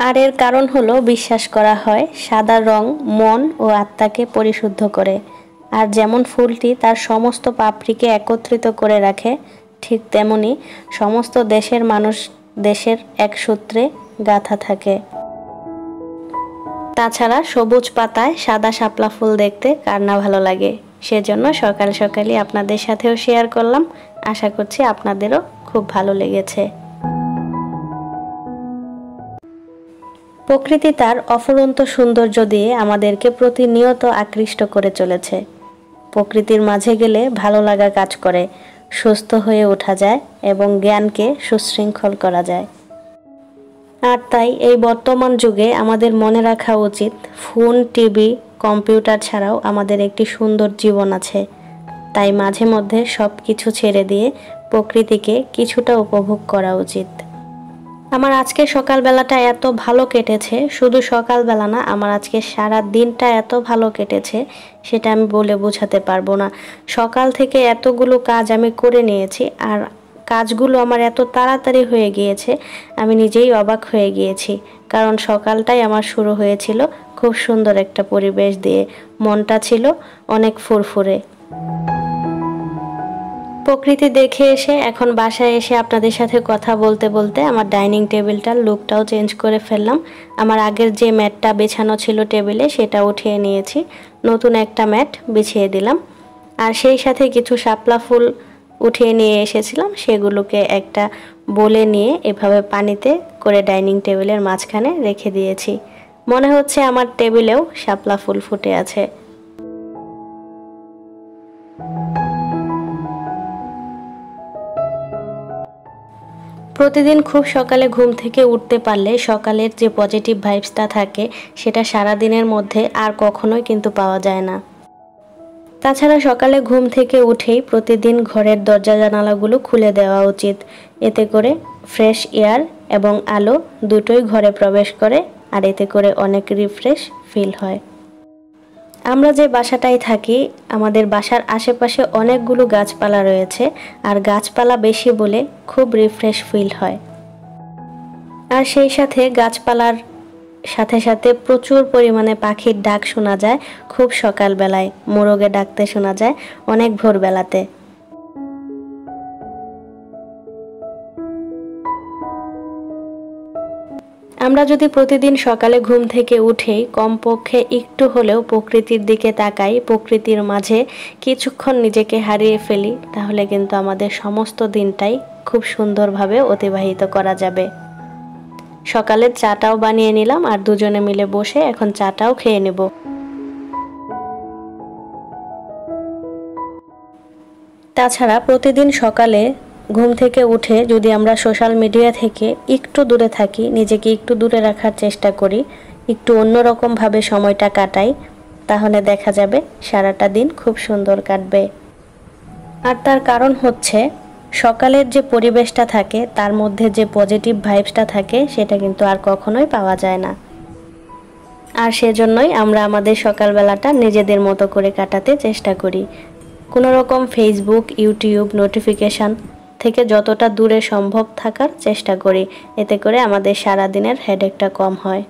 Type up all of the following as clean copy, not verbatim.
আর এর কারণ হলো বিশ্বাস করা হয় সাদা রং মন ও আত্মাকে পরিশুদ্ধ করে। আর যেমন ফুলটি তার সমস্ত পাপড়িকে একত্রিত করে রাখে, ঠিক তেমনি সমস্ত দেশের মানুষ দেশের এক সূত্রে গাঁথা থাকে। তাছাড়া সবুজ পাতায় সাদা শাপলা ফুল দেখতে কার না ভালো লাগে। সেজন্য সকাল সকালই আপনাদের সাথেও শেয়ার করলাম। আশা করছি আপনাদেরও খুব ভালো লেগেছে। প্রকৃতি তার অফুরন্ত সৌন্দর্য দিয়ে আমাদেরকে প্রতিনিয়ত আকৃষ্ট করে চলেছে। প্রকৃতির মাঝে গেলে ভালো লাগা কাজ করে, সুস্থ হয়ে ওঠা যায় এবং জ্ঞানকে সুশৃঙ্খল করা যায়। আর তাই এই বর্তমান যুগে আমাদের মনে রাখা উচিত ফোন, টিভি, কম্পিউটার ছাড়াও আমাদের একটি সুন্দর জীবন আছে। তাই মাঝে মধ্যে সব কিছু ছেড়ে দিয়ে প্রকৃতিকে কিছুটা উপভোগ করা উচিত। আমার আজকে সকালবেলাটা এত ভালো কেটেছে, শুধু সকালবেলা না, আমার আজকে সারা দিনটা এত ভালো কেটেছে সেটা আমি বলে বোঝাতে পারবো না। সকাল থেকে এতগুলো কাজ আমি করে নিয়েছি, আর কাজগুলো আমার এত তাড়াতাড়ি হয়ে গিয়েছে আমি নিজেই অবাক হয়ে গিয়েছি। কারণ সকালটাই আমার শুরু হয়েছিল খুব সুন্দর একটা পরিবেশ দিয়ে, মনটা ছিল অনেক ফুরফুরে। প্রকৃতি দেখে এসে এখন বাসায় এসে আপনাদের সাথে কথা বলতে বলতে আমার ডাইনিং টেবিলটার লুকটাও চেঞ্জ করে ফেললাম। আমার আগের যে ম্যাটটা বিছানো ছিল টেবিলে সেটা উঠিয়ে নিয়েছি, নতুন একটা ম্যাট বিছিয়ে দিলাম। আর সেই সাথে কিছু শাপলা ফুল উঠিয়ে নিয়ে এসেছিলাম, সেগুলোকে একটা বলে নিয়ে এভাবে পানিতে করে ডাইনিং টেবিলের মাঝখানে রেখে দিয়েছি। মনে হচ্ছে আমার টেবিলেও শাপলা ফুল ফুটে আছে। প্রতিদিন খুব সকালে ঘুম থেকে উঠতে পারলে সকালের যে পজিটিভ ভাইবসটা থাকে সেটা সারা দিনের মধ্যে আর কখনোই কিন্তু পাওয়া যায় না। তাছাড়া সকালে ঘুম থেকে উঠেই প্রতিদিন ঘরের দরজা জানালাগুলো খুলে দেওয়া উচিত। এতে করে ফ্রেশ এয়ার এবং আলো দুটোই ঘরে প্রবেশ করে, আর এতে করে অনেক রিফ্রেশ ফিল হয়। আমরা যে বাসাটায় থাকি আমাদের বাসার আশেপাশে অনেকগুলো গাছপালা রয়েছে, আর গাছপালা বেশি বলে খুব রিফ্রেশ ফিল হয়। আর সেই সাথে গাছপালার সাথে সাথে প্রচুর পরিমাণে পাখির ডাক শোনা যায়। খুব সকালবেলায় মোরগে ডাকতে শোনা যায় অনেক ভোরবেলাতে। আমরা যদি প্রতিদিন সকালে ঘুম থেকে উঠেই কমপক্ষে একটু হলেও প্রকৃতির দিকে তাকাই, প্রকৃতির মাঝে কিছুক্ষণ নিজেকে হারিয়ে ফেলি, তাহলে কিন্তু আমাদের সমস্ত দিনটাই খুব সুন্দরভাবে অতিবাহিত করা যাবে। সকালের চাটাও বানিয়ে নিলাম, আর দুজনে মিলে বসে এখন চাটাও খেয়ে নেব। তাছাড়া প্রতিদিন সকালে ঘুম থেকে উঠে যদি আমরা সোশ্যাল মিডিয়া থেকে একটু দূরে থাকি, নিজেকে একটু দূরে রাখার চেষ্টা করি, একটু অন্যরকমভাবে সময়টা কাটাই, তাহলে দেখা যাবে সারাটা দিন খুব সুন্দর কাটবে। আর তার কারণ হচ্ছে সকালের যে পরিবেশটা থাকে তার মধ্যে যে পজিটিভ ভাইবসটা থাকে সেটা কিন্তু আর কখনোই পাওয়া যায় না। আর সেজন্যই আমরা আমাদের সকালবেলাটা নিজেদের মতো করে কাটাতে চেষ্টা করি। কোনো রকম ফেসবুক, ইউটিউব নোটিফিকেশান থেকে যতটা দূরে সম্ভব থাকার চেষ্টা করি, এতে করে আমাদের সারা দিনের হেডেকটা কম হয়।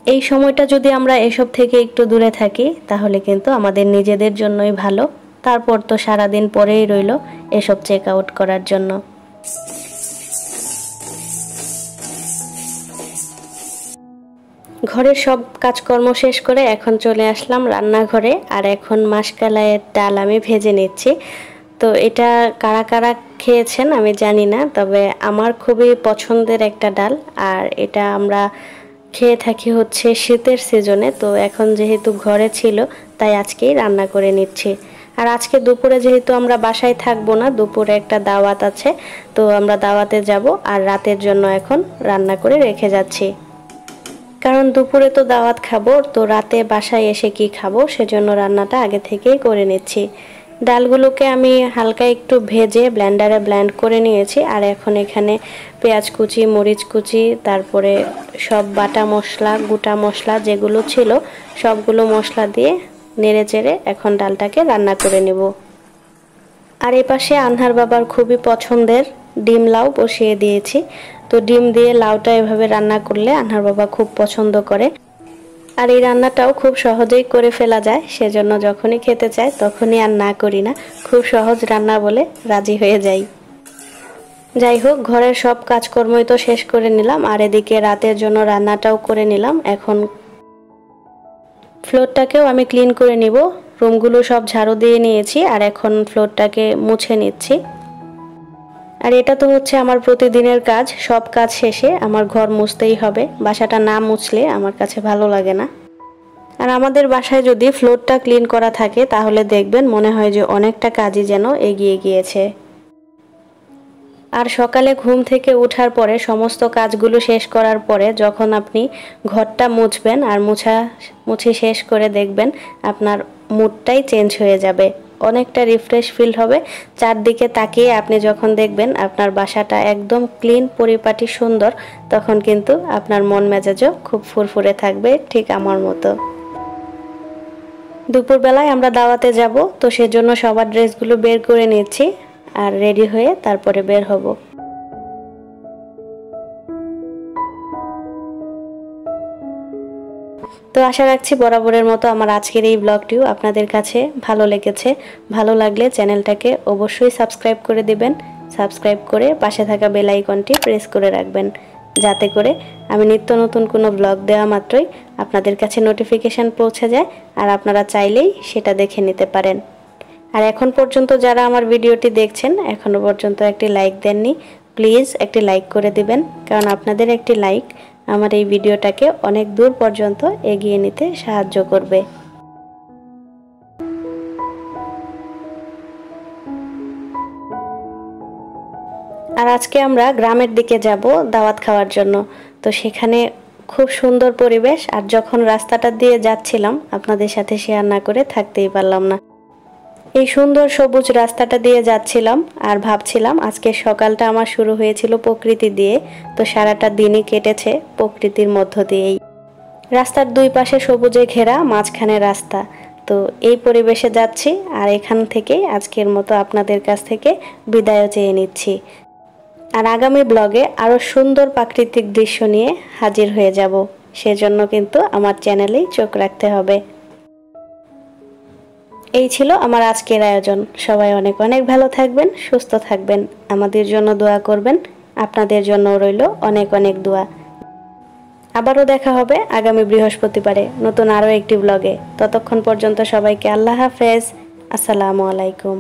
এই সময়টা যদি আমরা এসব থেকে একটু দূরে থাকি তাহলে কিন্তু আমাদের নিজেদের জন্যই ভালো। তারপর তো সারাদিন পরেই রইল এসব চেক আউট করার জন্য। ঘরের সব কাজকর্ম শেষ করে এখন চলে আসলাম রান্নাঘরে, আর এখন মাসকালাইয়ের ডাল আমি ভেজে নিচ্ছি। তো এটা কারা কারা খেয়েছেন আমি জানি না, তবে আমার খুবই পছন্দের একটা ডাল, আর এটা আমরা খেয়ে থাকি হচ্ছে শীতের সিজনে। তো এখন যেহেতু ঘরে ছিল তাই আজকেই রান্না করে নিচ্ছি। আর আজকে দুপুরে যেহেতু আমরা বাসায় থাকবো না, দুপুরে একটা দাওয়াত আছে, তো আমরা দাওয়াতে যাব, আর রাতের জন্য এখন রান্না করে রেখে যাচ্ছি। কারণ দুপুরে তো দাওয়াত খাবো, তো রাতে বাসায় এসে কি খাবো, সেজন্য রান্নাটা আগে থেকেই করে নিচ্ছি। ডালগুলোকে আমি হালকা একটু ভেজে ব্লেন্ডারে ব্লেন্ড করে নিয়েছি, আর এখন এখানে পেঁয়াজ কুচি, মরিচ কুচি, তারপরে সব বাটা মশলা, গোটা মশলা যেগুলো ছিল সবগুলো মশলা দিয়ে নেড়ে চেড়ে এখন ডালটাকে রান্না করে নেব। আর এপাশে আনহার বাবার খুবই পছন্দের ডিম লাউ বসিয়ে দিয়েছি। তো ডিম দিয়ে লাউটা এভাবে রান্না করলে আনহার বাবা খুব পছন্দ করে। আর এই রান্নাটাও খুব সহজেই করে ফেলা যায়, সেজন্য যখনই খেতে চাই তখনই আর না করি না, খুব সহজ রান্না বলে রাজি হয়ে যাই। যাই হোক, ঘরের সব কাজকর্মই তো শেষ করে নিলাম, আর এদিকে রাতের জন্য রান্নাটাও করে নিলাম। এখন ফ্লোরটাকেও আমি ক্লিন করে নিব। রুমগুলো সব ঝাড়ু দিয়ে নিয়েছি আর এখন ফ্লোরটাকে মুছে নিচ্ছি। আর এটা তো হচ্ছে আমার প্রতিদিনের কাজ, সব কাজ শেষে আমার ঘর মুছতেই হবে, বাসাটা না মুছলে আমার কাছে ভালো লাগে না। আর আমাদের বাসায় যদি ফ্লোরটা ক্লিন করা থাকে তাহলে দেখবেন মনে হয় যে অনেকটা কাজই যেন এগিয়ে গিয়েছে। আর সকালে ঘুম থেকে ওঠার পরে সমস্ত কাজগুলো শেষ করার পরে যখন আপনি ঘরটা মুছবেন আর মুছে শেষ করে দেখবেন আপনার মুডটাই চেঞ্জ হয়ে যাবে, অনেকটা রিফ্রেশ ফিল হবে। চারদিকে তাকিয়ে আপনি যখন দেখবেন আপনার বাসাটা একদম ক্লিন, পরিপাটি, সুন্দর, তখন কিন্তু আপনার মন মেজাজও খুব ফুরফুরে থাকবে, ঠিক আমার মতো। দুপুরবেলায় আমরা দাওয়াতে যাব, তো সেজন্য সবার ড্রেসগুলো বের করে নিচ্ছি আর রেডি হয়ে তারপরে বের হব। তো আশা রাখছি বরাবরের মতো আমার আজকের এই ব্লগটিও আপনাদের কাছে ভালো লেগেছে। ভালো লাগলে চ্যানেলটাকে অবশ্যই সাবস্ক্রাইব করে দিবেন, সাবস্ক্রাইব করে পাশে থাকা বেল আইকনটি প্রেস করে রাখবেন, যাতে করে আমি নিত্য নতুন কোনো ব্লগ দেওয়া মাত্রই আপনাদের কাছে নোটিফিকেশান পৌঁছে যায় আর আপনারা চাইলেই সেটা দেখে নিতে পারেন। আর এখন পর্যন্ত যারা আমার ভিডিওটি দেখছেন এখনো পর্যন্ত একটি লাইক দেননি, প্লিজ একটি লাইক করে দিবেন, কারণ আপনাদের একটি লাইক আমার এই ভিডিওটাকে অনেক দূর পর্যন্ত এগিয়ে নিতে সাহায্য করবে। আর আজকে আমরা গ্রামের দিকে যাব দাওয়াত খাওয়ার জন্য। তো সেখানে খুব সুন্দর পরিবেশ, আর যখন রাস্তাটা দিয়ে যাচ্ছিলাম আপনাদের সাথে শেয়ার না করে থাকতেই পারলাম না। এই সুন্দর সবুজ রাস্তাটা দিয়ে যাচ্ছিলাম আর ভাবছিলাম আজকে সকালটা আমার শুরু হয়েছিল প্রকৃতি দিয়ে, তো সারাটা দিনই কেটেছে প্রকৃতির মধ্য দিয়েই। রাস্তার দুই পাশে সবুজে ঘেরা, মাঝখানে রাস্তা। তো এই পরিবেশে যাচ্ছি আর এখান থেকে আজকের মতো আপনাদের কাছ থেকে বিদায় চেয়ে নিচ্ছি। আর আগামী ব্লগে আরও সুন্দর প্রাকৃতিক দৃশ্য নিয়ে হাজির হয়ে যাব, সেজন্য কিন্তু আমার চ্যানেলেই চোখ রাখতে হবে। এই ছিল আমার আজকের আয়োজন। সবাই অনেক অনেক ভালো থাকবেন, সুস্থ থাকবেন, আমাদের জন্য দোয়া করবেন। আপনাদের জন্য রইল অনেক অনেক দোয়া। আবারও দেখা হবে আগামী বৃহস্পতিবারে নতুন আরও একটি ব্লগে। ততক্ষণ পর্যন্ত সবাইকে আল্লাহ হাফেজ, আসসালামু আলাইকুম।